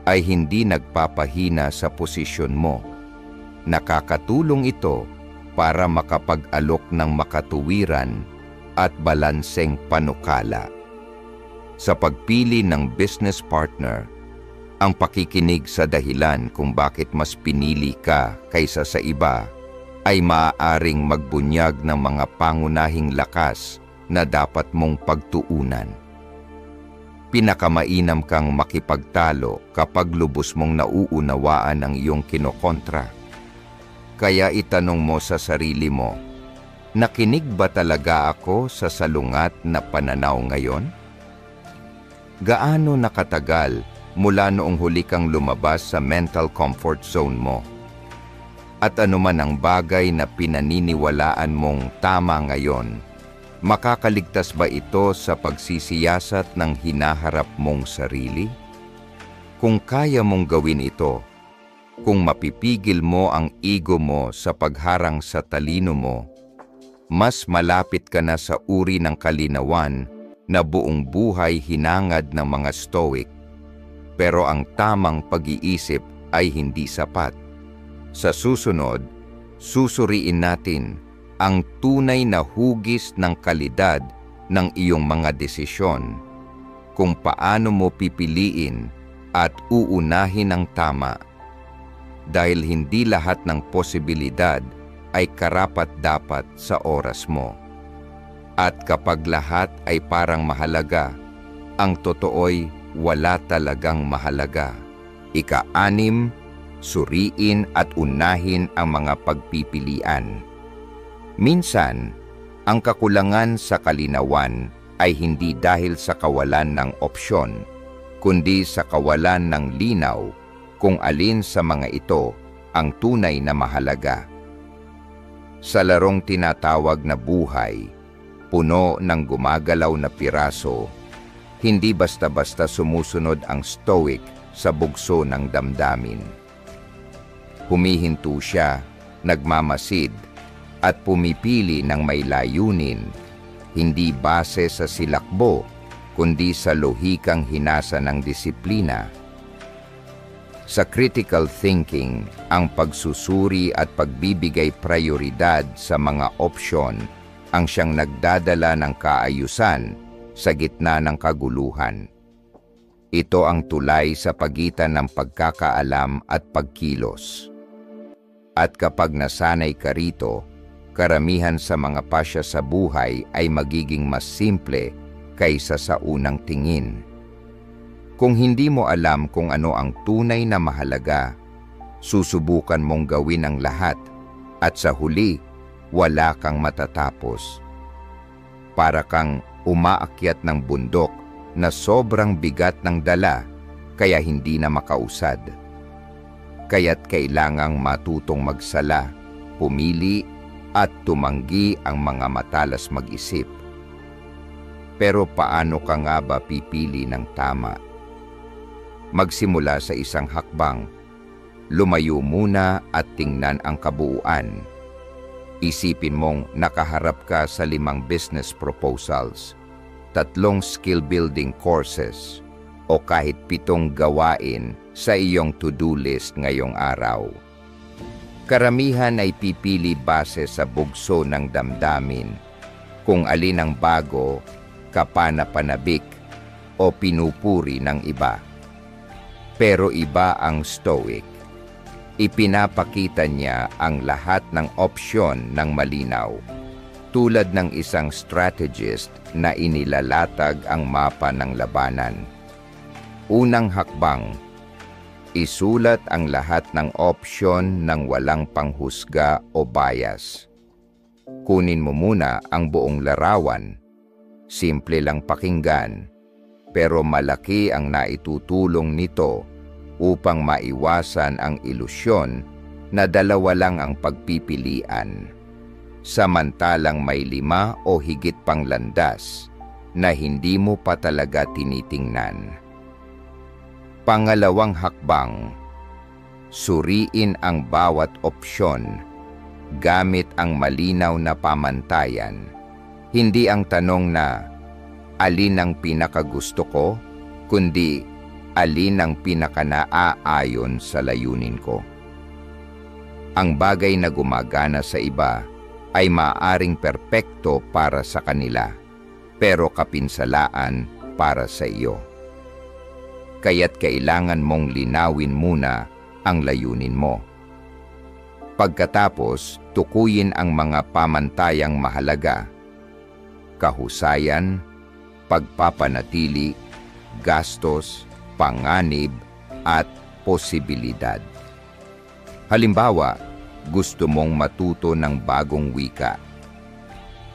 ay hindi nagpapahina sa posisyon mo. Nakakatulong ito para makapag-alok ng makatuwiran at balanseng panukala. Sa pagpili ng business partner, ang pakikinig sa dahilan kung bakit mas pinili ka kaysa sa iba ay maaaring magbunyag ng mga pangunahing lakas na dapat mong pagtuunan. Pinakamainam kang makipagtalo kapag lubos mong nauunawaan ang iyong kinokontra. Kaya itanong mo sa sarili mo, nakinig ba talaga ako sa salungat na pananaw ngayon? Gaano nakatagal mula noong huli kang lumabas sa mental comfort zone mo? At anuman ang bagay na pinaniniwalaan mong tama ngayon, makakaligtas ba ito sa pagsisiyasat ng hinaharap mong sarili? Kung kaya mong gawin ito, kung mapipigil mo ang ego mo sa pagharang sa talino mo, mas malapit ka na sa uri ng kalinawan na buong buhay hinangad ng mga Stoic. Pero ang tamang pag-iisip ay hindi sapat. Sa susunod, susuriin natin ang tunay na hugis ng kalidad ng iyong mga desisyon, kung paano mo pipiliin at uunahin ang tama. Dahil hindi lahat ng posibilidad ay karapat-dapat sa oras mo. At kapag lahat ay parang mahalaga, ang totoo'y wala talagang mahalaga. Ika-6, suriin at unahin ang mga pagpipilian. Minsan, ang kakulangan sa kalinawan ay hindi dahil sa kawalan ng opsyon, kundi sa kawalan ng linaw kung alin sa mga ito ang tunay na mahalaga. Sa larong tinatawag na buhay, puno ng gumagalaw na piraso, hindi basta-basta sumusunod ang Stoic sa bugso ng damdamin. Humihinto siya, nagmamasid, at pumipili ng may layunin, hindi base sa silakbo, kundi sa lohikang hinasa ng disiplina. Sa critical thinking, ang pagsusuri at pagbibigay prioridad sa mga opsyon ang siyang nagdadala ng kaayusan sa gitna ng kaguluhan. Ito ang tulay sa pagitan ng pagkakaalam at pagkilos. At kapag nasanay ka rito, karamihan sa mga pasya sa buhay ay magiging mas simple kaysa sa unang tingin. Kung hindi mo alam kung ano ang tunay na mahalaga, susubukan mong gawin ang lahat at sa huli, wala kang matatapos. Para kang umaakyat ng bundok na sobrang bigat ng dala kaya hindi na makausad. Kaya't kailangang matutong magsala, pumili at tumanggi ang mga matalas mag-isip. Pero paano ka nga ba pipili ng tama? Magsimula sa isang hakbang. Lumayo muna at tingnan ang kabuuan. Isipin mong nakaharap ka sa 5 business proposals, 3 skill building courses, o kahit 7 gawain sa iyong to-do list ngayong araw. Karamihan ay pipili base sa bugso ng damdamin, kung alin ang bago, kapana-panabik, o pinupuri ng iba. Pero iba ang Stoic. Ipinapakita niya ang lahat ng opsyon ng malinaw, tulad ng isang strategist na inilalatag ang mapa ng labanan. Unang hakbang, isulat ang lahat ng opsyon ng walang panghusga o bias. Kunin mo muna ang buong larawan. Simple lang pakinggan, pero malaki ang naitutulong nito upang maiwasan ang ilusyon na dalawa lang ang pagpipilian, samantalang may 5 o higit pang landas na hindi mo pa talaga tinitingnan. Pangalawang hakbang, suriin ang bawat opsyon gamit ang malinaw na pamantayan. Hindi ang tanong na, alin ang pinakagusto ko, kundi alin ang pinakanaayon sa layunin ko. Ang bagay na gumagana sa iba ay maaaring perpekto para sa kanila, pero kapinsalaan para sa iyo. Kaya't kailangan mong linawin muna ang layunin mo. Pagkatapos, tukuyin ang mga pamantayang mahalaga: kahusayan, pagpapanatili, gastos, panganib, at posibilidad. Halimbawa, gusto mong matuto ng bagong wika.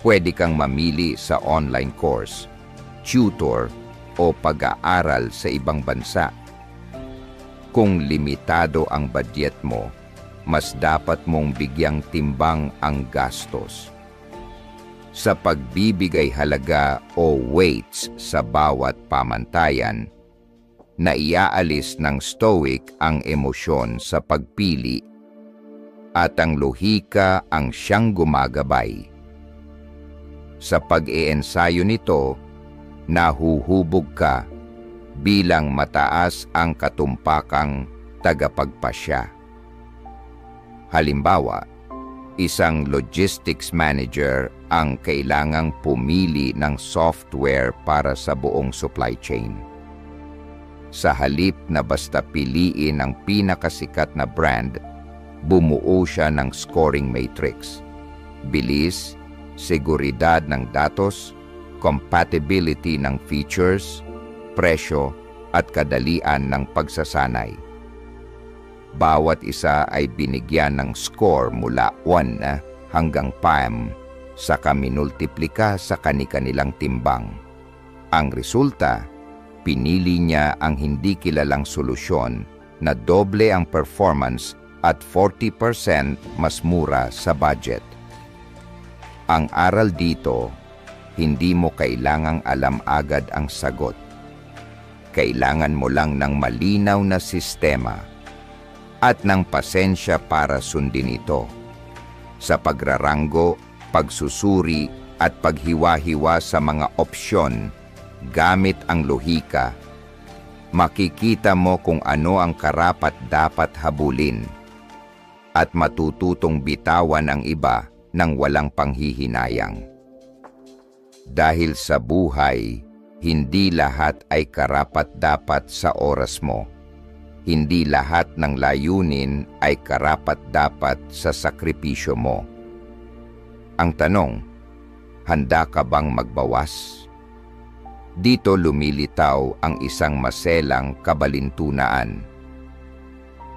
Pwede kang mamili sa online course, tutor, o pag-aaral sa ibang bansa. Kung limitado ang budget mo, mas dapat mong bigyang timbang ang gastos. Sa pagbibigay halaga o weights sa bawat pamantayan, naiaalis ng Stoic ang emosyon sa pagpili at ang lohika ang siyang gumagabay. Sa pag-iensayo nito, nahuhubog ka bilang mataas ang katumpakang tagapagpasya. Halimbawa, isang logistics manager ang kailangang pumili ng software para sa buong supply chain. Sa halip na basta piliin ang pinakasikat na brand, bumuo siya ng scoring matrix. Bilis, seguridad ng datos, compatibility ng features, presyo, at kadalian ng pagsasanay. Bawat isa ay binigyan ng score mula 1 hanggang 5, saka minultiplika sa kani-kanilang timbang. Ang resulta, pinili niya ang hindi kilalang solusyon na doble ang performance at 40% mas mura sa budget. Ang aral dito, hindi mo kailangang alam agad ang sagot. Kailangan mo lang ng malinaw na sistema at ng pasensya para sundin ito. Sa pagraranggo, pagsusuri at paghiwa-hiwa sa mga opsyon, gamit ang lohika, makikita mo kung ano ang karapat-dapat habulin at matututong bitawan ang iba ng walang panghihinayang. Dahil sa buhay, hindi lahat ay karapat-dapat sa oras mo. Hindi lahat ng layunin ay karapat-dapat sa sakripisyo mo. Ang tanong, handa ka bang magbawas? Dito lumilitaw ang isang maselang kabalintunaan.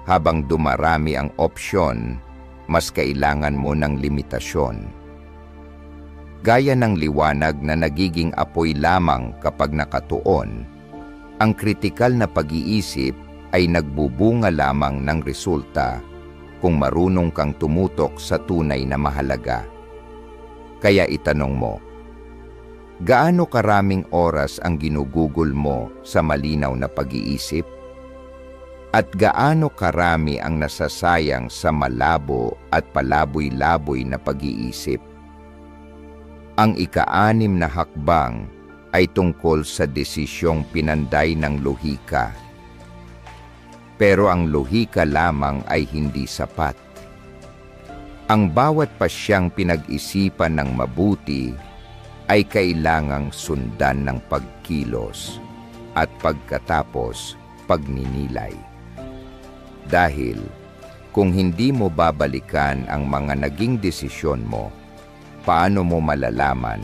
Habang dumarami ang opsyon, mas kailangan mo ng limitasyon. Gaya ng liwanag na nagiging apoy lamang kapag nakatuon, ang kritikal na pag-iisip ay nagbubunga lamang ng resulta kung marunong kang tumutok sa tunay na mahalaga. Kaya itanong mo, gaano karaming oras ang ginugugol mo sa malinaw na pag-iisip? At gaano karami ang nasasayang sa malabo at palaboy-laboy na pag-iisip. Ang ika-6 na hakbang ay tungkol sa desisyong pinanday ng lohika. Pero ang lohika lamang ay hindi sapat. Ang bawat pasyang pinag-isipan ng mabuti ay kailangang sundan ng pagkilos at pagkatapos pagninilay. Dahil kung hindi mo babalikan ang mga naging desisyon mo, paano mo malalaman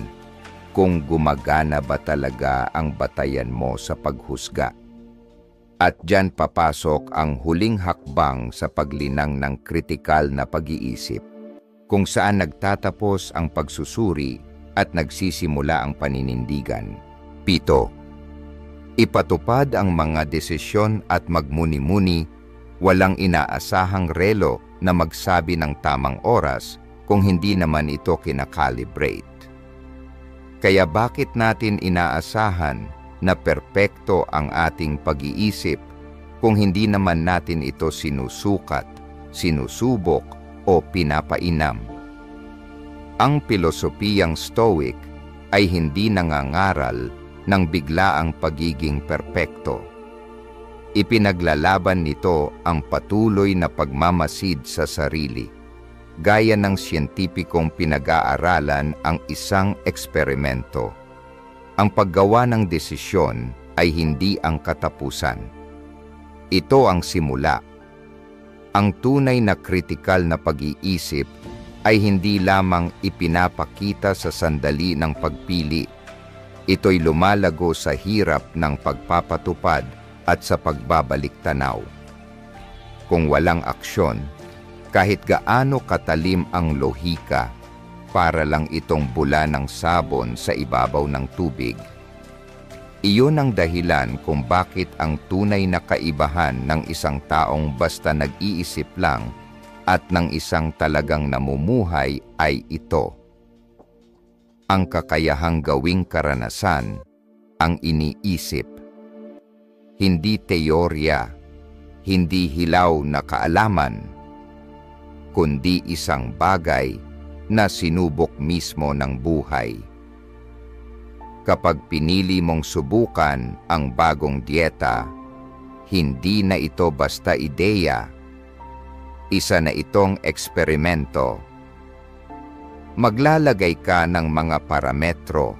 kung gumagana ba talaga ang batayan mo sa paghusga? At diyan papasok ang huling hakbang sa paglinang ng kritikal na pag-iisip, kung saan nagtatapos ang pagsusuri at nagsisimula ang paninindigan. 7. Ipatupad ang mga desisyon at magmuni-muni. Walang inaasahang relo na magsabi ng tamang oras kung hindi naman ito kinakalibrate. Kaya bakit natin inaasahan na perpekto ang ating pag-iisip kung hindi naman natin ito sinusukat, sinusubok o pinapainam? Ang pilosopiyang Stoic ay hindi nangangaral ng biglaang pagiging perpekto. Ipinaglalaban nito ang patuloy na pagmamasid sa sarili, gaya ng siyentipikong pinag-aaralan ang isang eksperimento. Ang paggawa ng desisyon ay hindi ang katapusan. Ito ang simula. Ang tunay na kritikal na pag-iisip ay hindi lamang ipinapakita sa sandali ng pagpili. Ito'y lumalago sa hirap ng pagpapatupad at sa pagbabalik tanaw. Kung walang aksyon, kahit gaano katalim ang lohika, para lang itong bula ng sabon sa ibabaw ng tubig. Iyon ang dahilan kung bakit ang tunay na kaibahan ng isang taong basta nag-iisip lang at ng isang talagang namumuhay ay ito: ang kakayahang gawing karanasan ang iniisip. Hindi teorya, hindi hilaw na kaalaman, kundi isang bagay na sinubok mismo ng buhay. Kapag pinili mong subukan ang bagong dieta, hindi na ito basta ideya, isa na itong eksperimento. Maglalagay ka ng mga parametro,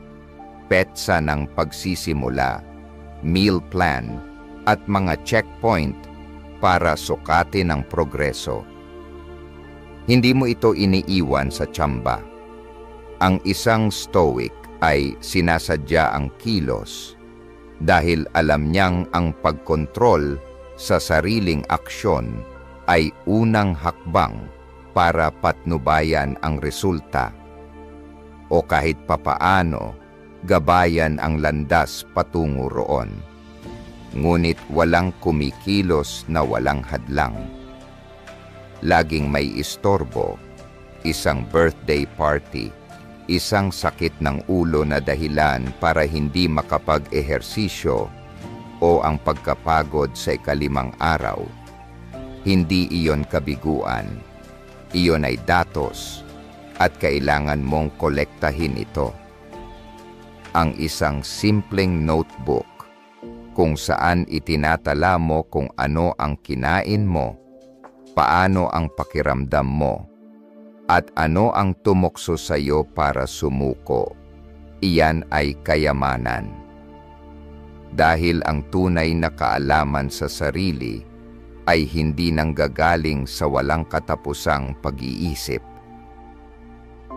petsa ng pagsisimula, meal plan, at mga checkpoint para sukatin ang progreso. Hindi mo ito iniiwan sa tsamba. Ang isang Stoic ay sinasadya ang kilos dahil alam niyang ang pagkontrol sa sariling aksyon ay unang hakbang para patnubayan ang resulta o kahit papaano gabayan ang landas patungo roon. Ngunit walang kumikilos na walang hadlang. Laging may istorbo, isang birthday party, isang sakit ng ulo na dahilan para hindi makapag-ehersisyo o ang pagkapagod sa ika-5 araw. Hindi iyon kabiguan. Iyon ay datos at kailangan mong kolektahin ito. Ang isang simpleng notebook kung saan itinatala mo kung ano ang kinain mo, paano ang pakiramdam mo, at ano ang tumukso sa iyo para sumuko. Iyan ay kayamanan. Dahil ang tunay na kaalaman sa sarili ay hindi nanggagaling sa walang katapusang pag-iisip.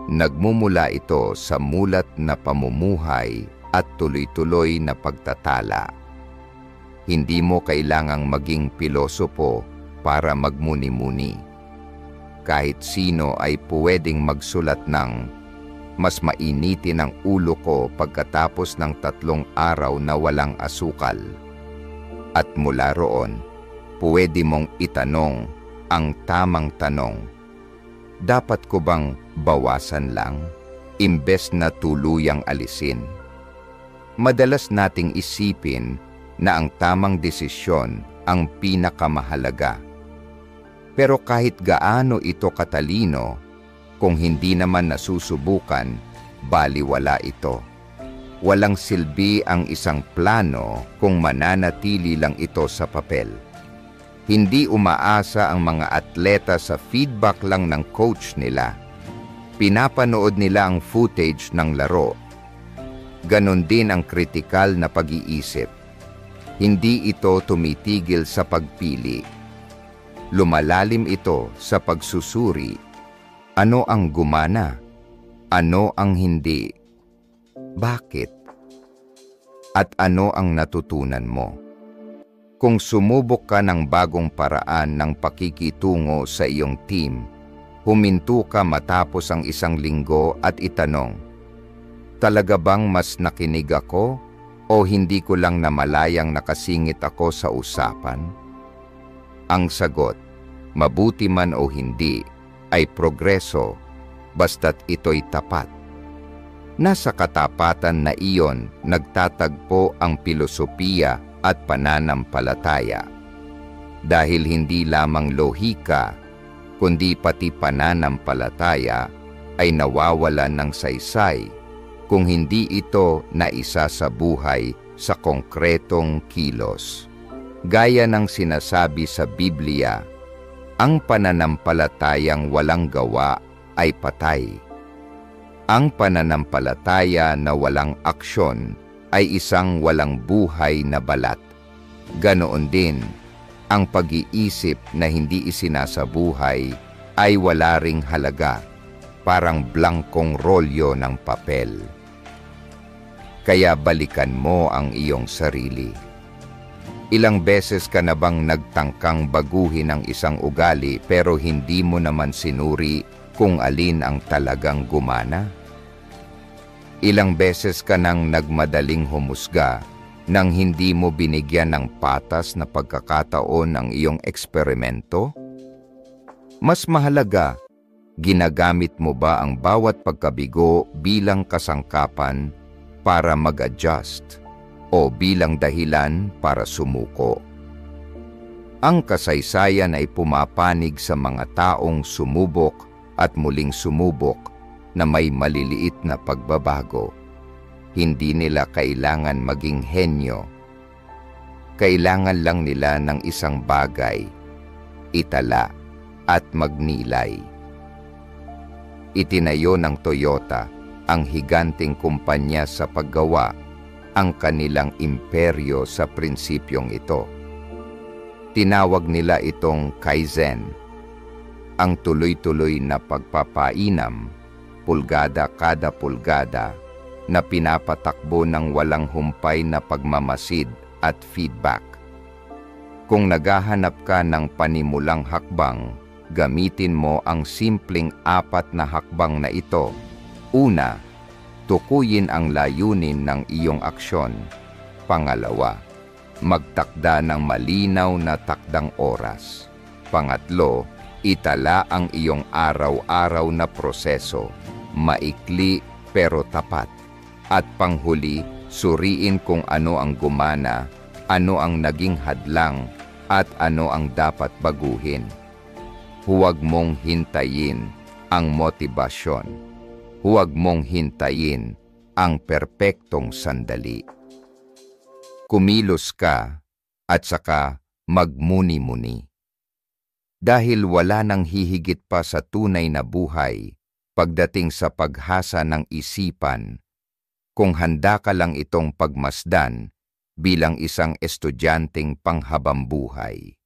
Nagmumula ito sa mulat na pamumuhay at tuloy-tuloy na pagtatala. Hindi mo kailangang maging pilosopo para magmuni-muni. Kahit sino ay pwedeng magsulat ng "Mas mainitin ang ulo ko pagkatapos ng 3 araw na walang asukal." At mula roon, pwede mong itanong ang tamang tanong: dapat ko bang bawasan lang, imbes na tuluyang alisin? Madalas nating isipin na ang tamang desisyon ang pinakamahalaga. Pero kahit gaano ito katalino, kung hindi naman nasusubukan, baliwala ito. Walang silbi ang isang plano kung mananatili lang ito sa papel. Hindi umaasa ang mga atleta sa feedback lang ng coach nila. Pinapanood nila ang footage ng laro. Ganon din ang kritikal na pag-iisip. Hindi ito tumitigil sa pagpili. Lumalalim ito sa pagsusuri. Ano ang gumana? Ano ang hindi? Bakit? At ano ang natutunan mo? Kung sumubok ka ng bagong paraan ng pakikitungo sa iyong team, huminto ka matapos ang isang linggo at itanong, talaga bang mas nakinig ako o hindi ko lang namalayang nakasingit ako sa usapan? Ang sagot, mabuti man o hindi, ay progreso, basta't ito'y tapat. Nasa katapatan na iyon nagtatagpo ang filosofiya at pananampalataya. Dahil hindi lamang lohika, kundi pati pananampalataya ay nawawalan ng saysay kung hindi ito naisa sa buhay sa konkretong kilos. Gaya ng sinasabi sa Biblia, ang pananampalatayang walang gawa ay patay. Ang pananampalataya na walang aksyon ay isang walang buhay na balat. Ganoon din, ang pag-iisip na hindi isinasabuhay ay wala ring halaga, parang blankong rolyo ng papel. Kaya balikan mo ang iyong sarili. Ilang beses ka na bang nagtangkang baguhin ang isang ugali pero hindi mo naman sinuri kung alin ang talagang gumana? Ilang beses ka nang nagmadaling humusga nang hindi mo binigyan ng patas na pagkakataon ang iyong eksperimento? Mas mahalaga, ginagamit mo ba ang bawat pagkabigo bilang kasangkapan para mag-adjust o bilang dahilan para sumuko? Ang kasaysayan ay pumapanig sa mga taong sumubok at muling sumubok na may maliliit na pagbabago. Hindi nila kailangan maging henyo. Kailangan lang nila ng isang bagay, itala at magnilay. Itinayo ng Toyota, ang higanting kumpanya sa paggawa, ang kanilang imperyo sa prinsipyong ito. Tinawag nila itong Kaizen, ang tuloy-tuloy na pagpapainam, pulgada kada pulgada, na pinapatakbo ng walang humpay na pagmamasid at feedback. Kung naghahanap ka ng panimulang hakbang, gamitin mo ang simpleng 4 na hakbang na ito. Una, tukuyin ang layunin ng iyong aksyon. Pangalawa, magtakda ng malinaw na takdang oras. Pangatlo, itala ang iyong araw-araw na proseso, maikli pero tapat. At panghuli, suriin kung ano ang gumana, ano ang naging hadlang, at ano ang dapat baguhin. Huwag mong hintayin ang motibasyon. Huwag mong hintayin ang perpektong sandali. Kumilos ka at saka magmuni-muni. Dahil wala nang hihigit pa sa tunay na buhay pagdating sa paghasa ng isipan, kung handa ka lang itong pagmasdan bilang isang estudyanteng panghabambuhay.